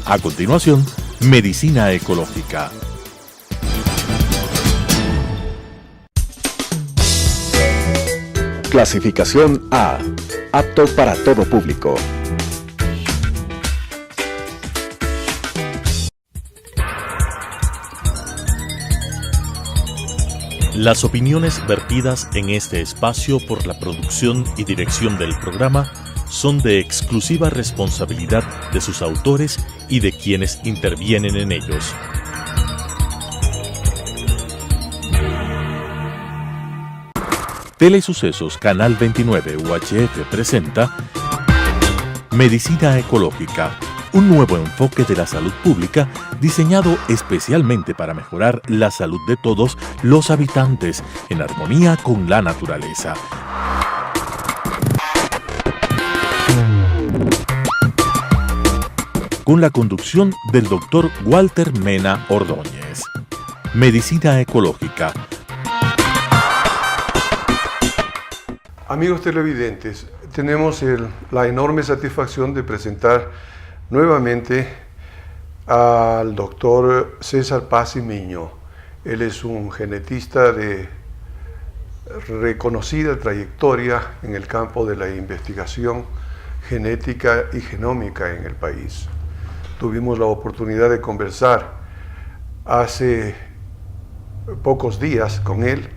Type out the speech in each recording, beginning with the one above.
A continuación, Medicina Ecológica. Clasificación A. Apto para todo público. Las opiniones vertidas en este espacio por la producción y dirección del programa son de exclusiva responsabilidad de sus autores y de quienes intervienen en ellos. Telesucesos Canal 29 UHF presenta Medicina Ecológica, un nuevo enfoque de la salud pública diseñado especialmente para mejorar la salud de todos los habitantes en armonía con la naturaleza. Con la conducción del Dr. Walter Mena Ordóñez. Medicina Ecológica. Amigos televidentes, tenemos la enorme satisfacción de presentar nuevamente al doctor César Paz y Miño. Él es un genetista de reconocida trayectoria en el campo de la investigación genética y genómica en el país. Tuvimos la oportunidad de conversar hace pocos días con él,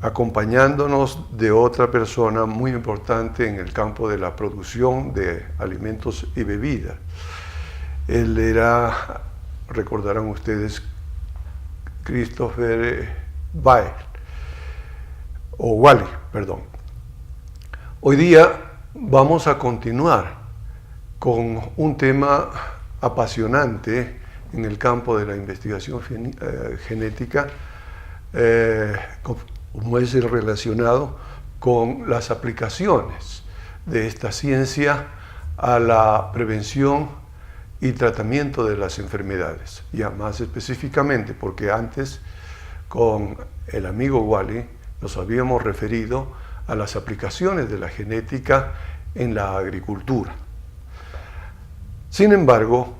acompañándonos de otra persona muy importante en el campo de la producción de alimentos y bebidas. Él era, recordarán ustedes, Christopher Wally. Hoy día vamos a continuar con un tema apasionante en el campo de la investigación genética, como es el relacionado con las aplicaciones de esta ciencia a la prevención y tratamiento de las enfermedades. Ya más específicamente, porque antes con el amigo Wally nos habíamos referido a las aplicaciones de la genética en la agricultura. Sin embargo,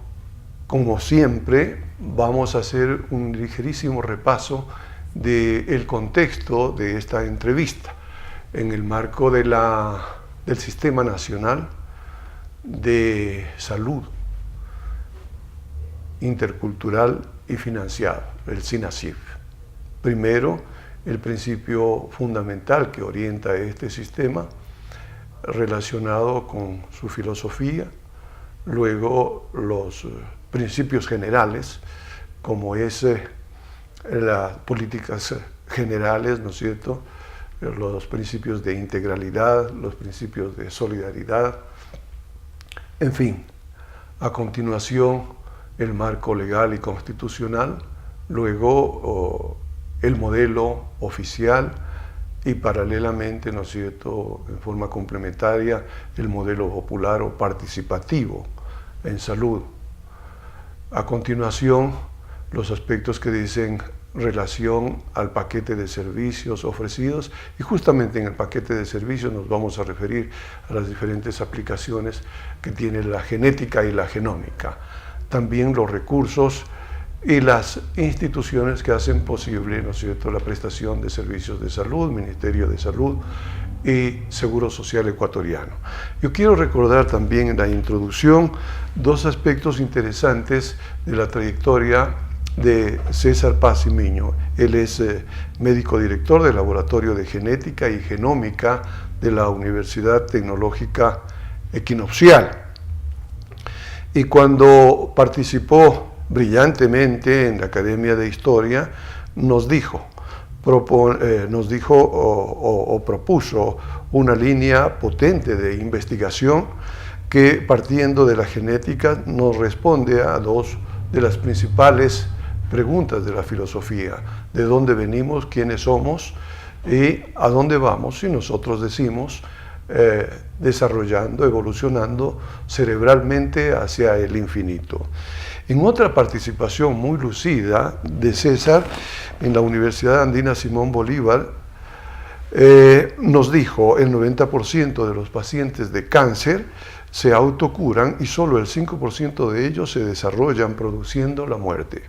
como siempre, vamos a hacer un ligerísimo repaso del contexto de esta entrevista en el marco del Sistema Nacional de Salud Intercultural y Financiado, el SINASIF. Primero, el principio fundamental que orienta este sistema relacionado con su filosofía, luego los principios generales, como es las políticas generales, ¿no es cierto?, los principios de integralidad, los principios de solidaridad, en fin. A continuación, el marco legal y constitucional, luego el modelo oficial y paralelamente, ¿no es cierto?, en forma complementaria, el modelo popular o participativo en salud. A continuación, los aspectos que dicen relación al paquete de servicios ofrecidos, y justamente en el paquete de servicios nos vamos a referir a las diferentes aplicaciones que tiene la genética y la genómica. También los recursos y las instituciones que hacen posible, ¿no es cierto?, la prestación de servicios de salud, Ministerio de Salud y Seguro Social Ecuatoriano. Yo quiero recordar también en la introducción dos aspectos interesantes de la trayectoria de César Paz y Miño. Él es médico director del Laboratorio de Genética y Genómica de la Universidad Tecnológica Equinoccial. Y cuando participó brillantemente en la Academia de Historia, nos propuso una línea potente de investigación que, partiendo de la genética, nos responde a dos de las principales preguntas de la filosofía: ¿de dónde venimos? ¿Quiénes somos? ¿Y a dónde vamos? Si nosotros decimos desarrollando, evolucionando cerebralmente hacia el infinito. En otra participación muy lucida de César en la Universidad Andina Simón Bolívar, nos dijo: el 90% de los pacientes de cáncer se autocuran y solo el 5% de ellos se desarrollan, produciendo la muerte.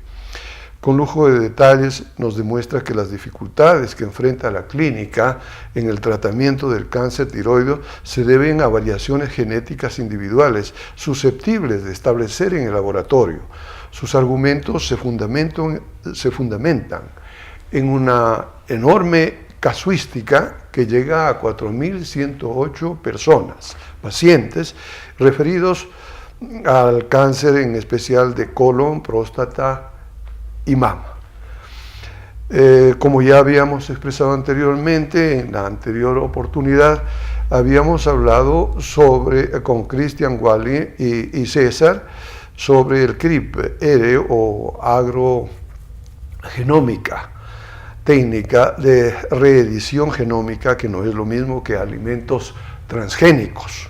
Con lujo de detalles nos demuestra que las dificultades que enfrenta la clínica en el tratamiento del cáncer tiroideo se deben a variaciones genéticas individuales susceptibles de establecer en el laboratorio. Sus argumentos se fundamentan en una enorme casuística que llega a 4.108 personas, pacientes, referidos al cáncer en especial de colon, próstata y mama. Como ya habíamos expresado anteriormente, en la anterior oportunidad, habíamos hablado con Cristian Wally y César sobre el CRIP-R o agrogenómica, técnica de reedición genómica, que no es lo mismo que alimentos transgénicos.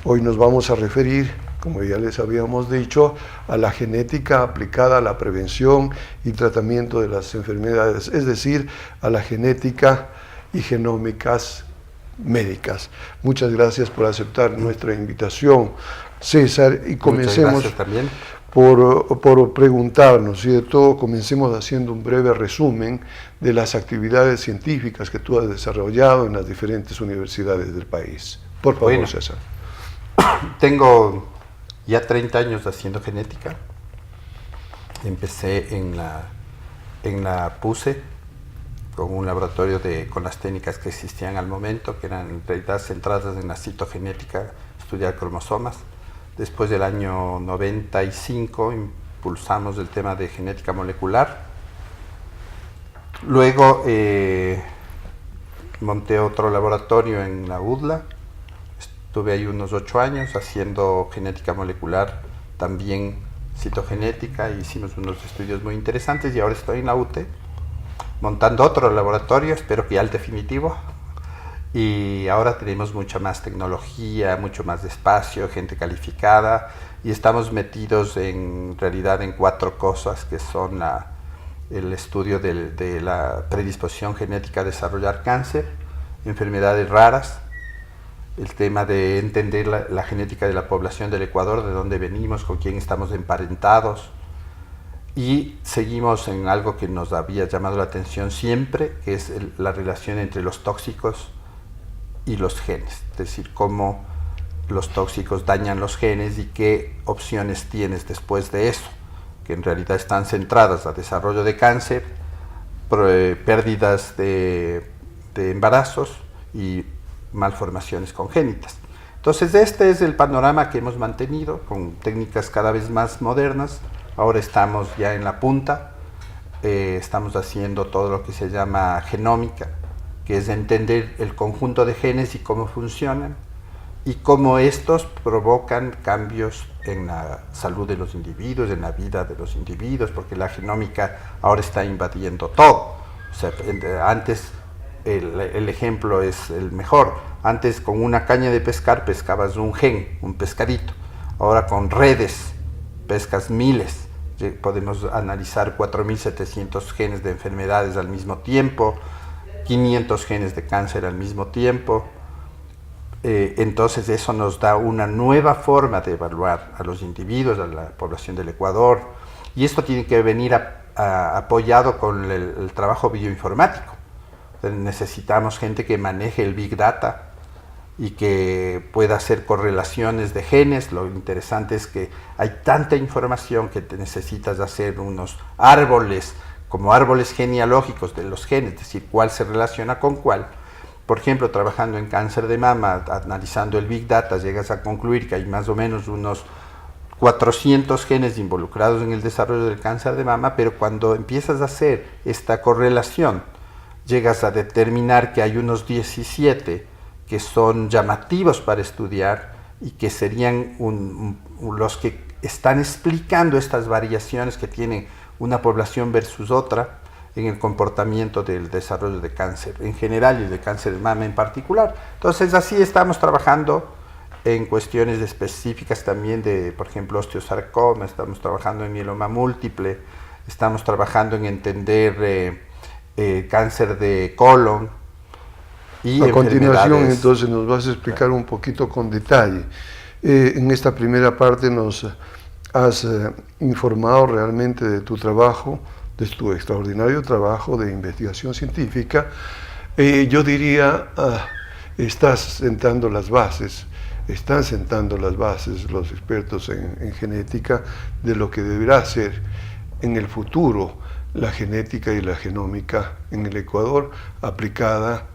Hoy nos vamos a referir, como ya les habíamos dicho, a la genética aplicada a la prevención y tratamiento de las enfermedades, es decir, a la genética y genómicas médicas. Muchas gracias por aceptar nuestra invitación, César, y comencemos por preguntarnos, y de todo comencemos haciendo un breve resumen de las actividades científicas que tú has desarrollado en las diferentes universidades del país. Por favor, bueno, César. Tengo ya 30 años haciendo genética. Empecé en la PUCE con un laboratorio con las técnicas que existían al momento, que eran en realidad centradas en la citogenética, estudiar cromosomas. Después del año 95 impulsamos el tema de genética molecular. Luego monté otro laboratorio en la UDLA. Estuve ahí unos 8 años haciendo genética molecular, también citogenética, y hicimos unos estudios muy interesantes, y ahora estoy en la UTE montando otro laboratorio, espero que ya el definitivo, y ahora tenemos mucha más tecnología, mucho más espacio, gente calificada, y estamos metidos en realidad en 4 cosas, que son el estudio de la predisposición genética a desarrollar cáncer, enfermedades raras, el tema de entender la genética de la población del Ecuador, de dónde venimos, con quién estamos emparentados, y seguimos en algo que nos había llamado la atención siempre, que es la relación entre los tóxicos y los genes, es decir, cómo los tóxicos dañan los genes y qué opciones tienes después de eso, que en realidad están centradas a desarrollo de cáncer, pérdidas de embarazos y malformaciones congénitas. Entonces este es el panorama que hemos mantenido con técnicas cada vez más modernas. Ahora estamos ya en la punta, estamos haciendo todo lo que se llama genómica, que es entender el conjunto de genes y cómo funcionan y cómo estos provocan cambios en la salud de los individuos, en la vida de los individuos, porque la genómica ahora está invadiendo todo. O sea, antes el ejemplo es el mejor. Antes con una caña de pescar pescabas un gen, un pescadito. Ahora con redes pescas miles. Podemos analizar 4.700 genes de enfermedades al mismo tiempo, 500 genes de cáncer al mismo tiempo. Entonces eso nos da una nueva forma de evaluar a los individuos, a la población del Ecuador, y esto tiene que venir apoyado con el trabajo bioinformático. Necesitamos gente que maneje el Big Data y que pueda hacer correlaciones de genes. Lo interesante es que hay tanta información que te necesitas hacer unos árboles, como árboles genealógicos de los genes, es decir, cuál se relaciona con cuál. Por ejemplo, trabajando en cáncer de mama, analizando el Big Data, llegas a concluir que hay más o menos unos 400 genes involucrados en el desarrollo del cáncer de mama, pero cuando empiezas a hacer esta correlación, llegas a determinar que hay unos 17 que son llamativos para estudiar y que serían los que están explicando estas variaciones que tiene una población versus otra en el comportamiento del desarrollo de cáncer en general y de cáncer de mama en particular. Entonces así estamos trabajando en cuestiones específicas también de, por ejemplo, osteosarcoma, estamos trabajando en mieloma múltiple, estamos trabajando en entender cáncer de colon. Y a continuación entonces nos vas a explicar un poquito con detalle En esta primera parte nos has informado realmente de tu trabajo, de tu extraordinario trabajo de investigación científica. Yo diría, están sentando las bases los expertos en genética de lo que deberá ser en el futuro la genética y la genómica en el Ecuador aplicada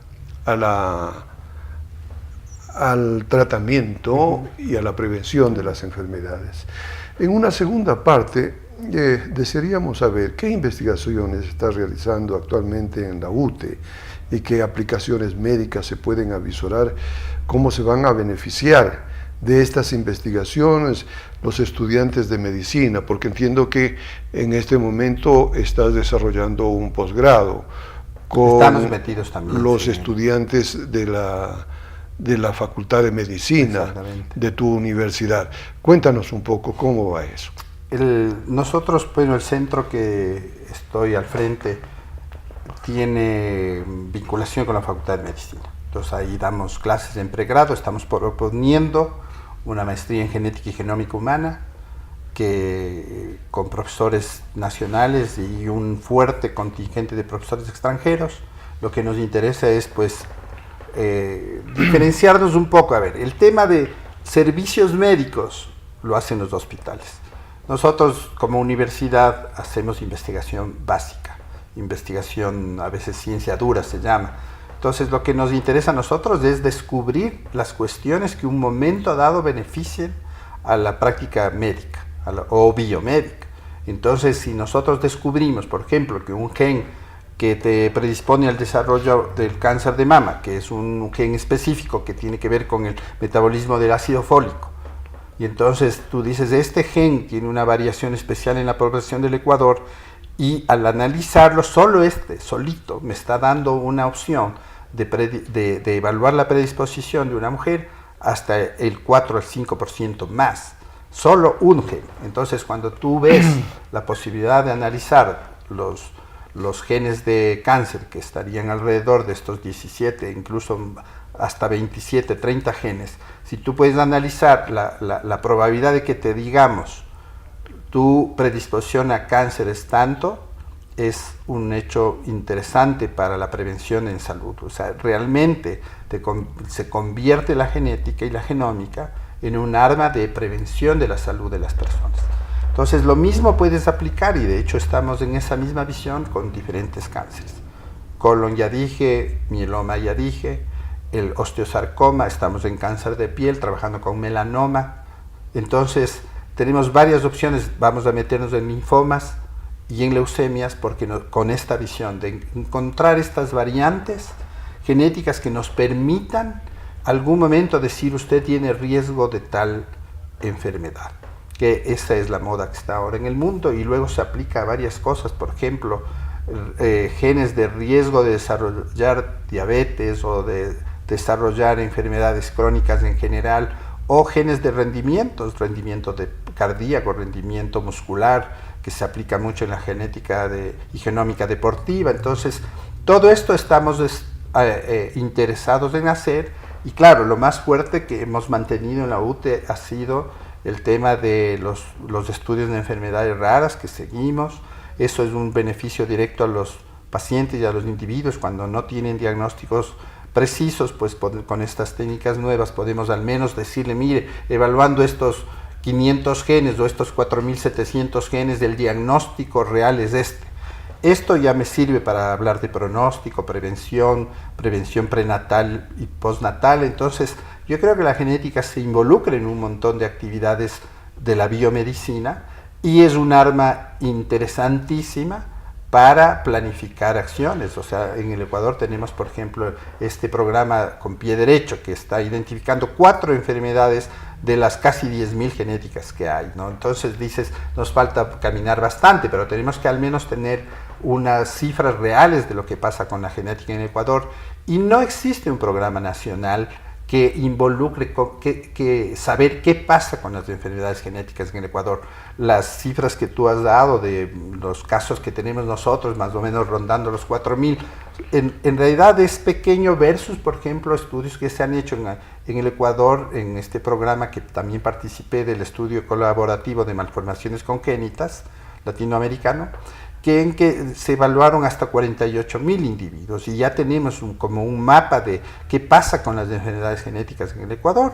al tratamiento y a la prevención de las enfermedades. En una segunda parte, desearíamos saber qué investigaciones está realizando actualmente en la UTE y qué aplicaciones médicas se pueden avisorar, cómo se van a beneficiar de estas investigaciones los estudiantes de medicina, porque entiendo que en este momento estás desarrollando un posgrado con Estamos metidos también, los sí, estudiantes de la Facultad de Medicina de tu universidad. Cuéntanos un poco cómo va eso. Nosotros, bueno, el centro que estoy al frente tiene vinculación con la Facultad de Medicina. Entonces ahí damos clases en pregrado, estamos proponiendo una maestría en genética y genómica humana con profesores nacionales y un fuerte contingente de profesores extranjeros. Lo que nos interesa es pues diferenciarnos un poco. A ver, el tema de servicios médicos lo hacen los hospitales. Nosotros como universidad hacemos investigación básica, investigación a veces ciencia dura se llama. Entonces lo que nos interesa a nosotros es descubrir las cuestiones que un momento dado beneficien a la práctica médica o biomédica. Entonces si nosotros descubrimos, por ejemplo, que un gen que te predispone al desarrollo del cáncer de mama, que es un gen específico que tiene que ver con el metabolismo del ácido fólico, y entonces tú dices, este gen tiene una variación especial en la población del Ecuador, y al analizarlo, solo solito, me está dando una opción de evaluar la predisposición de una mujer hasta el 4 al 5% más, solo un gen. Entonces cuando tú ves la posibilidad de analizar los genes de cáncer, que estarían alrededor de estos 17, incluso hasta 27, 30 genes, si tú puedes analizar la probabilidad de que te digamos tu predisposición a cáncer es tanto, es un hecho interesante para la prevención en salud. O sea, realmente se convierte la genética y la genómica en un arma de prevención de la salud de las personas. Entonces lo mismo puedes aplicar, y de hecho estamos en esa misma visión con diferentes cánceres. Colon ya dije, mieloma ya dije, el osteosarcoma, estamos en cáncer de piel, trabajando con melanoma. Entonces tenemos varias opciones, vamos a meternos en linfomas y en leucemias, porque con esta visión de encontrar estas variantes genéticas que nos permitan algún momento decir usted tiene riesgo de tal enfermedad, que esa es la moda que está ahora en el mundo, y luego se aplica a varias cosas, por ejemplo, genes de riesgo de desarrollar diabetes o de desarrollar enfermedades crónicas en general, o genes de rendimiento cardíaco, rendimiento muscular, que se aplica mucho en la genética y genómica deportiva. Entonces, todo esto estamos interesados en hacer, y claro, lo más fuerte que hemos mantenido en la UTE ha sido el tema de los estudios de enfermedades raras que seguimos. Eso es un beneficio directo a los pacientes y a los individuos cuando no tienen diagnósticos precisos, pues con estas técnicas nuevas podemos al menos decirle, mire, evaluando estos 500 genes o estos 4.700 genes, del diagnóstico real es este. Esto ya me sirve para hablar de pronóstico, prevención prenatal y postnatal. Entonces yo creo que la genética se involucra en un montón de actividades de la biomedicina y es un arma interesantísima para planificar acciones. O sea, en el Ecuador tenemos, por ejemplo, este programa con pie derecho que está identificando 4 enfermedades de las casi 10.000 genéticas que hay, ¿no? Entonces dices, nos falta caminar bastante, pero tenemos que al menos tener unas cifras reales de lo que pasa con la genética en Ecuador, y no existe un programa nacional que involucre, que saber qué pasa con las enfermedades genéticas en el Ecuador. Las cifras que tú has dado de los casos que tenemos nosotros, más o menos rondando los 4.000, en realidad es pequeño versus, por ejemplo, estudios que se han hecho en el Ecuador, en este programa que también participé del estudio colaborativo de malformaciones congénitas latinoamericano, en que se evaluaron hasta 48.000 individuos y ya tenemos como un mapa de qué pasa con las enfermedades genéticas en el Ecuador.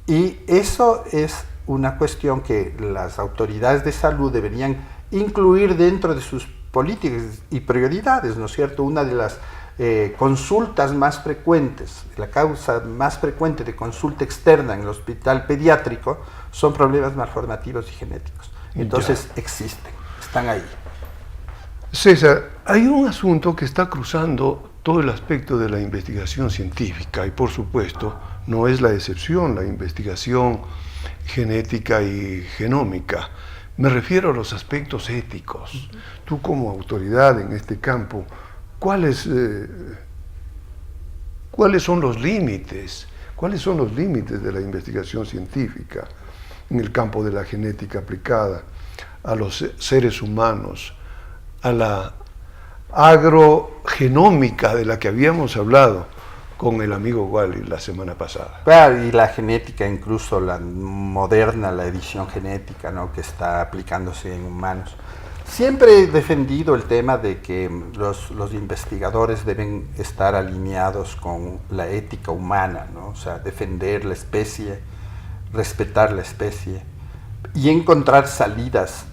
Y eso es una cuestión que las autoridades de salud deberían incluir dentro de sus políticas y prioridades, ¿no es cierto? Una de las consultas más frecuentes, la causa más frecuente de consulta externa en el hospital pediátrico son problemas malformativos y genéticos. Entonces existen, están ahí. César, hay un asunto que está cruzando todo el aspecto de la investigación científica y por supuesto no es la excepción, la investigación genética y genómica. Me refiero a los aspectos éticos. Tú como autoridad en este campo, ¿cuáles son los límites? ¿Cuáles son los límites de la investigación científica en el campo de la genética aplicada a los seres humanos, a la agrogenómica de la que habíamos hablado con el amigo Wally la semana pasada? Claro, y la genética, incluso la moderna, la edición genética, ¿no?, que está aplicándose en humanos. Siempre he defendido el tema de que los investigadores deben estar alineados con la ética humana, ¿no? O sea, defender la especie, respetar la especie y encontrar salidas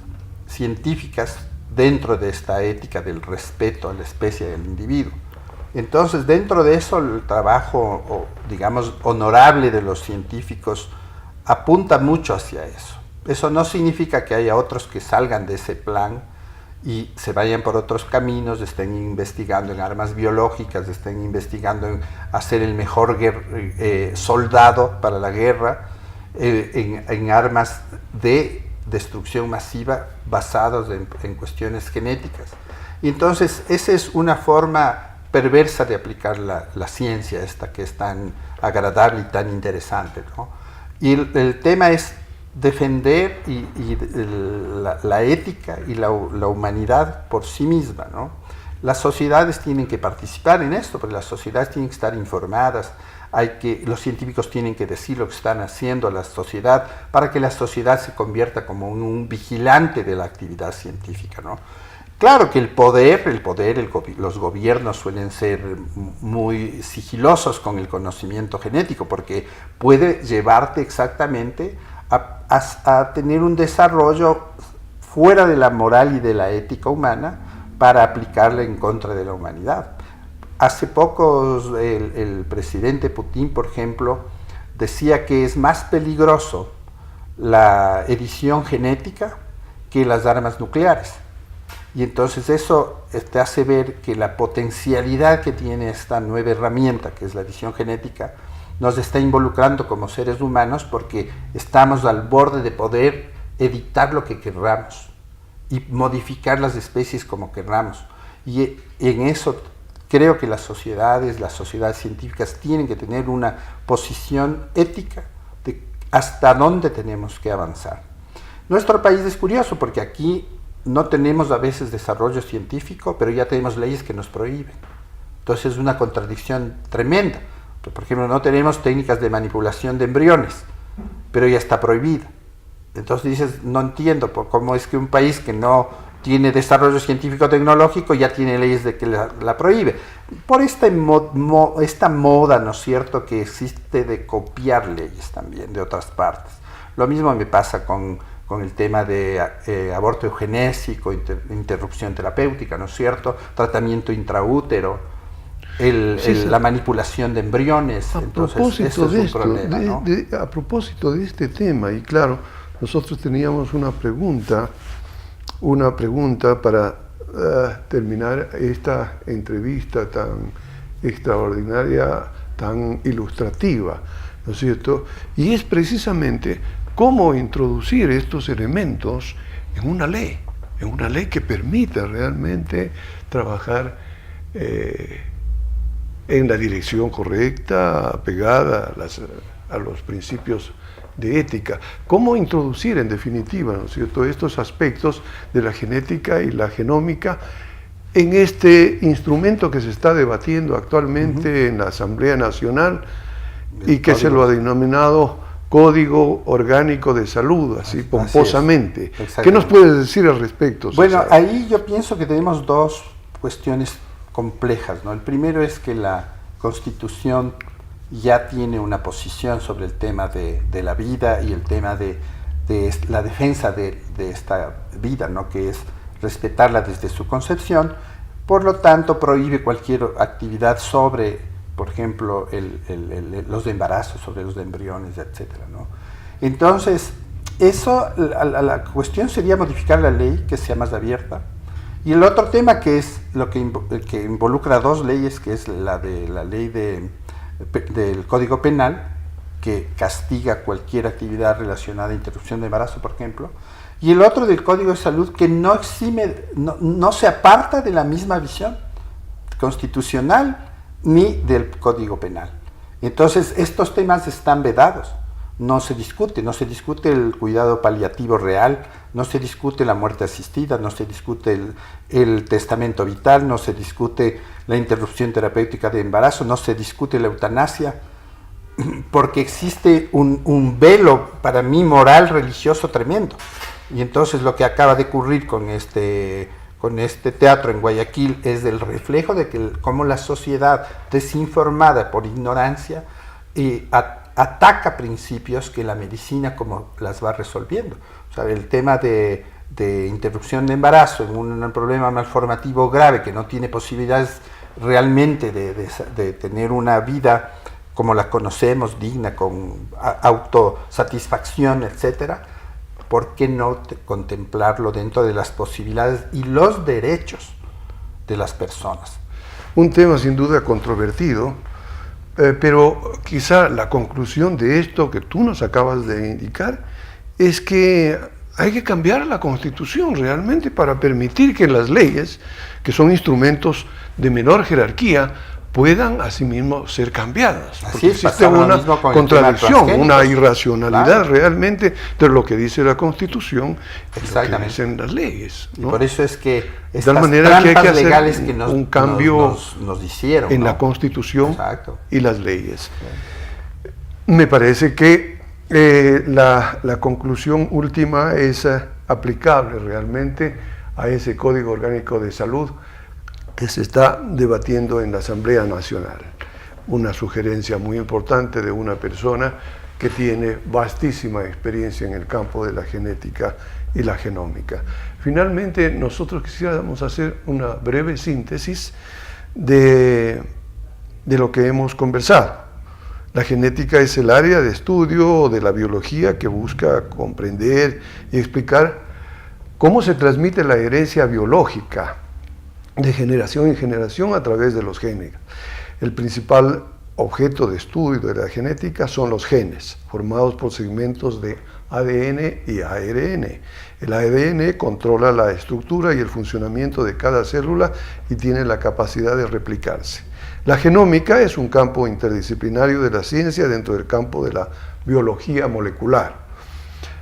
científicas dentro de esta ética del respeto a la especie y al individuo. Entonces, dentro de eso, el trabajo, digamos, honorable de los científicos apunta mucho hacia eso. Eso no significa que haya otros que salgan de ese plan y se vayan por otros caminos, estén investigando en armas biológicas, estén investigando en hacer el mejor soldado para la guerra, en armas de destrucción masiva basados en cuestiones genéticas. Y entonces, esa es una forma perversa de aplicar la ciencia esta que es tan agradable y tan interesante, ¿no? Y el tema es defender la ética y la humanidad por sí misma, ¿no? Las sociedades tienen que participar en esto, porque las sociedades tienen que estar informadas, los científicos tienen que decir lo que están haciendo a la sociedad para que la sociedad se convierta como un vigilante de la actividad científica, ¿no? Claro que los gobiernos suelen ser muy sigilosos con el conocimiento genético porque puede llevarte exactamente a tener un desarrollo fuera de la moral y de la ética humana para aplicarla en contra de la humanidad. Hace poco el presidente Putin, por ejemplo, decía que es más peligroso la edición genética que las armas nucleares. Y entonces eso te hace ver que la potencialidad que tiene esta nueva herramienta, que es la edición genética, nos está involucrando como seres humanos porque estamos al borde de poder editar lo que querramos y modificar las especies como querramos. Y en eso creo que las sociedades científicas tienen que tener una posición ética de hasta dónde tenemos que avanzar. Nuestro país es curioso porque aquí no tenemos a veces desarrollo científico, pero ya tenemos leyes que nos prohíben. Entonces es una contradicción tremenda. Por ejemplo, no tenemos técnicas de manipulación de embriones, pero ya está prohibida. Entonces dices, no entiendo cómo es que un país que no tiene desarrollo científico-tecnológico ya tiene leyes de que la prohíbe. Por esta moda, ¿no es cierto?, que existe de copiar leyes también de otras partes. Lo mismo me pasa con el tema de aborto eugenésico, interrupción terapéutica, ¿no es cierto?, tratamiento intraútero, la manipulación de embriones. Entonces, eso es un problema, ¿no? A propósito de este tema, y claro, nosotros teníamos una pregunta para terminar esta entrevista tan extraordinaria, tan ilustrativa, ¿no es cierto? Y es precisamente cómo introducir estos elementos en una ley que permita realmente trabajar en la dirección correcta, apegada a los principios de ética. ¿Cómo introducir en definitiva, ¿no es cierto?, estos aspectos de la genética y la genómica en este instrumento que se está debatiendo actualmente en la Asamblea Nacional y que se lo ha denominado Código Orgánico de Salud, así pomposamente. ¿Qué nos puedes decir al respecto, César? Bueno, ahí yo pienso que tenemos dos cuestiones complejas, ¿no? El primero es que la Constitución ya tiene una posición sobre el tema de la vida y el tema de la defensa de esta vida, ¿no? Que es respetarla desde su concepción. Por lo tanto, prohíbe cualquier actividad sobre, por ejemplo, los embarazos, sobre los embriones, etcétera, ¿no? Entonces, la cuestión sería modificar la ley, que sea más abierta. Y el otro tema, que es lo que involucra dos leyes, que es la ley del Código Penal, que castiga cualquier actividad relacionada a interrupción de embarazo, por ejemplo, y el otro del Código de Salud, que no exime, no se aparta de la misma visión constitucional ni del Código Penal. Entonces, estos temas están vedados, no se discute el cuidado paliativo real, no se discute la muerte asistida, no se discute el testamento vital, no se discute la interrupción terapéutica de embarazo, no se discute la eutanasia, porque existe un velo, para mí, moral, religioso tremendo. Y entonces lo que acaba de ocurrir con este teatro en Guayaquil es el reflejo de que cómo la sociedad desinformada por ignorancia ataca principios que la medicina como las va resolviendo. O sea, el tema de interrupción de embarazo en un problema malformativo grave que no tiene posibilidades realmente de tener una vida como la conocemos, digna, con autosatisfacción, etcétera, ¿por qué no contemplarlo dentro de las posibilidades y los derechos de las personas? Un tema sin duda controvertido, pero quizá la conclusión de esto que tú nos acabas de indicar es que hay que cambiar la Constitución realmente para permitir que las leyes, que son instrumentos de menor jerarquía, puedan asimismo ser cambiadas. Porque existe una contradicción, una irracionalidad, claro, realmente de lo que dice la Constitución y lo que dicen las leyes, ¿no? Por eso es que de tal manera que hay que hacer legales que un cambio nos hicieron, en, ¿no?, la Constitución, exacto, y las leyes. Sí. Me parece que la conclusión última es aplicable realmente a ese Código Orgánico de Salud que se está debatiendo en la Asamblea Nacional. Una sugerencia muy importante de una persona que tiene vastísima experiencia en el campo de la genética y la genómica. Finalmente, nosotros quisiéramos hacer una breve síntesis de lo que hemos conversado. La genética es el área de estudio de la biología que busca comprender y explicar cómo se transmite la herencia biológica de generación en generación a través de los genes. El principal objeto de estudio de la genética son los genes, formados por segmentos de ADN y ARN. El ADN controla la estructura y el funcionamiento de cada célula y tiene la capacidad de replicarse. La genómica es un campo interdisciplinario de la ciencia dentro del campo de la biología molecular.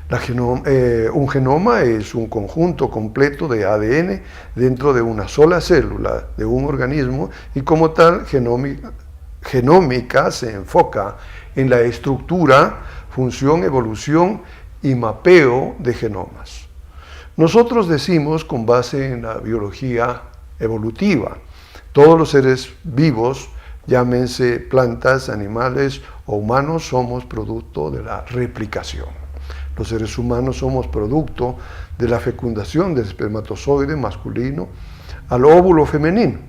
Un genoma es un conjunto completo de ADN dentro de una sola célula de un organismo y como tal genómica se enfoca en la estructura, función, evolución y mapeo de genomas. Nosotros decimos, con base en la biología evolutiva, todos los seres vivos, llámense plantas, animales o humanos, somos producto de la replicación. Los seres humanos somos producto de la fecundación del espermatozoide masculino al óvulo femenino.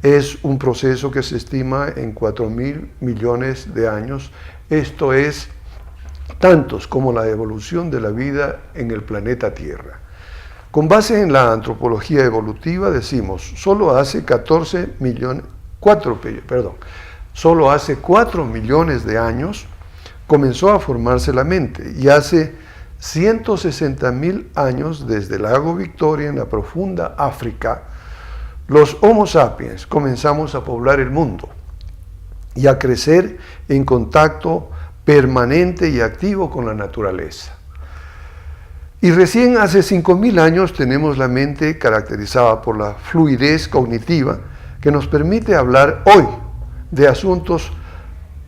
Es un proceso que se estima en 4.000 millones de años. Esto es tantos como la evolución de la vida en el planeta Tierra. Con base en la antropología evolutiva decimos, solo hace 4 millones de años comenzó a formarse la mente y hace 160.000 años desde el lago Victoria en la profunda África, los Homo sapiens comenzamos a poblar el mundo y a crecer en contacto permanente y activo con la naturaleza. Y recién hace 5.000 años tenemos la mente caracterizada por la fluidez cognitiva que nos permite hablar hoy de asuntos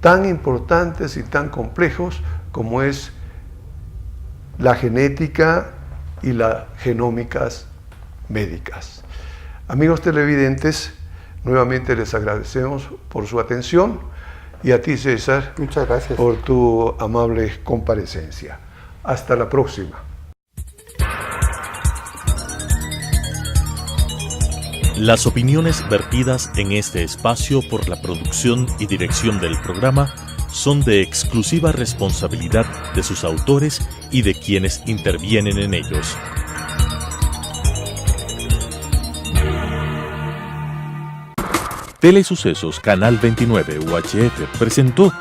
tan importantes y tan complejos como es la genética y las genómicas médicas. Amigos televidentes, nuevamente les agradecemos por su atención y a ti, César, muchas gracias por tu amable comparecencia. Hasta la próxima. Las opiniones vertidas en este espacio por la producción y dirección del programa son de exclusiva responsabilidad de sus autores y de quienes intervienen en ellos. Telesucesos Canal 29 UHF presentó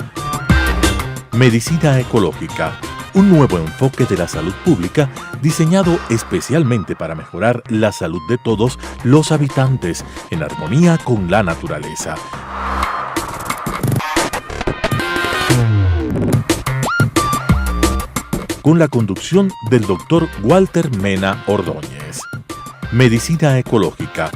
Medicina Ecológica, un nuevo enfoque de la salud pública diseñado especialmente para mejorar la salud de todos los habitantes en armonía con la naturaleza. Con la conducción del Dr. Walter Mena Ordóñez. Medicina Ecológica,